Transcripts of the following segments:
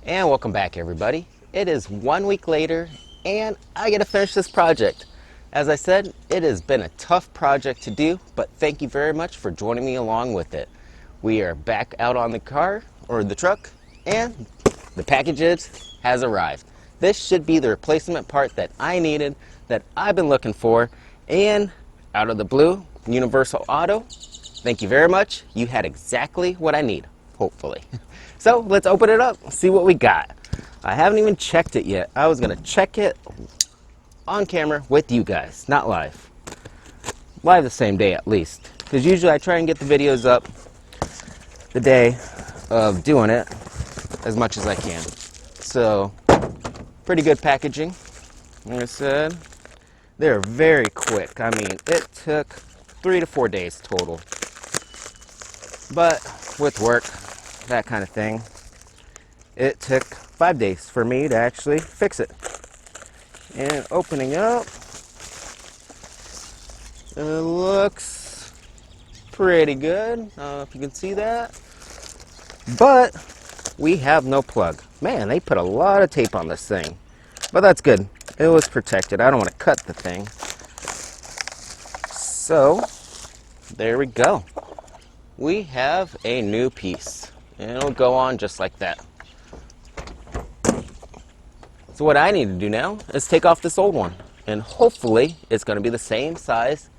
And welcome back, everybody. It is 1 week later and I get to finish this project. As I said, it has been a tough project to do, but thank you very much for joining me along with it. We are back out on the car, or the truck, and the package has arrived. This should be the replacement part that I needed, that I've been looking for, and out of the blue, Universal Auto, thank you very much. You had exactly what I need, hopefully. So let's open it up, see what we got. I haven't even checked it yet. I was gonna check it on camera with you guys, not live. Live the same day at least, because usually I try and get the videos up the day of doing it as much as I can. So, pretty good packaging. Like I said, they're very quick. I mean, it took 3 to 4 days total. But with work, that kind of thing, it took 5 days for me to actually fix it. And opening up, it looks pretty good. I don't know if you can see that. But we have no plug. Man, they put a lot of tape on this thing. But that's good. It was protected. I don't want to cut the thing. So, there we go. We have a new piece. And it'll go on just like that. So what I need to do now is take off this old one. And hopefully it's going to be the same size.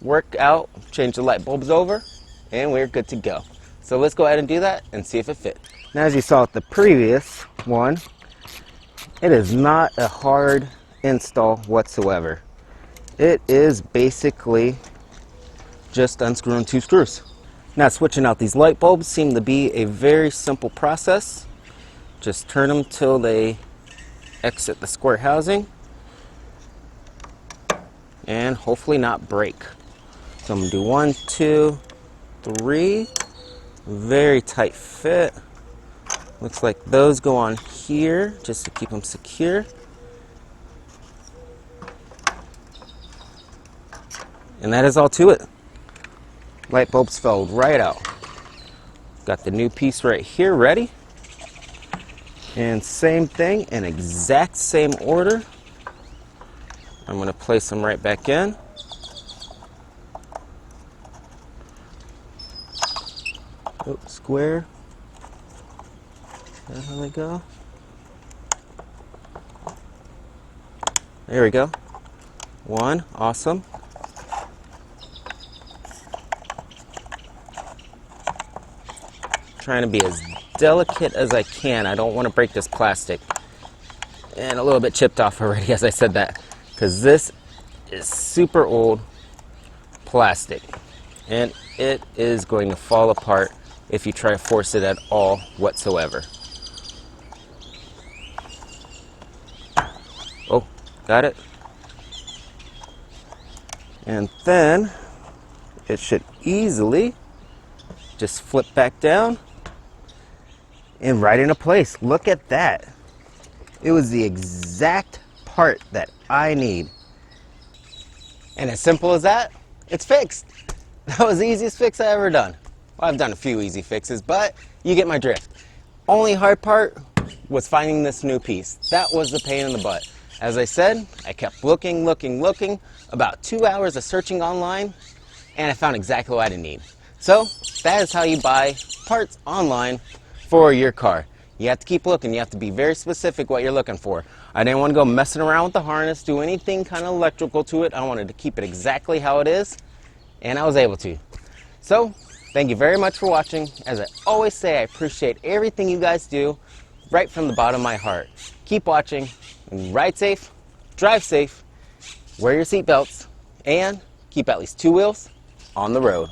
Work out, change the light bulbs over, and we're good to go. So let's go ahead and do that and see if it fits. Now, as you saw with the previous one, it is not a hard install whatsoever. It is basically just unscrewing 2 screws. Now, switching out these light bulbs seem to be a very simple process. Just turn them till they exit the square housing and hopefully not break. So I'm gonna do 1, 2, 3. Very tight fit. Looks like those go on here just to keep them secure. And that is all to it. Light bulbs fell right out. Got the new piece right here ready. And same thing, in exact same order. I'm going to place them right back in. Oh, square. That's how they go. There we go. 1, awesome. Trying to be as delicate as I can. I don't want to break this plastic. And a little bit chipped off already as I said that, because this is super old plastic and it is going to fall apart if you try to force it at all whatsoever. Oh, got it. And then it should easily just flip back down and right into place. Look at that. It was the exact part that I need. And as simple as that, it's fixed. That was the easiest fix I ever done. Well, I've done a few easy fixes, but you get my drift. Only hard part was finding this new piece. That was the pain in the butt. As I said, I kept looking. About 2 hours of searching online, and I found exactly what I need. So, that is how you buy parts online for your car. You have to keep looking. You have to be very specific what you're looking for. I didn't want to go messing around with the harness, do anything kind of electrical to it. I wanted to keep it exactly how it is, and I was able to. So, thank you very much for watching. As I always say, I appreciate everything you guys do right from the bottom of my heart. Keep watching, and ride safe, drive safe, wear your seatbelts, and keep at least 2 wheels on the road.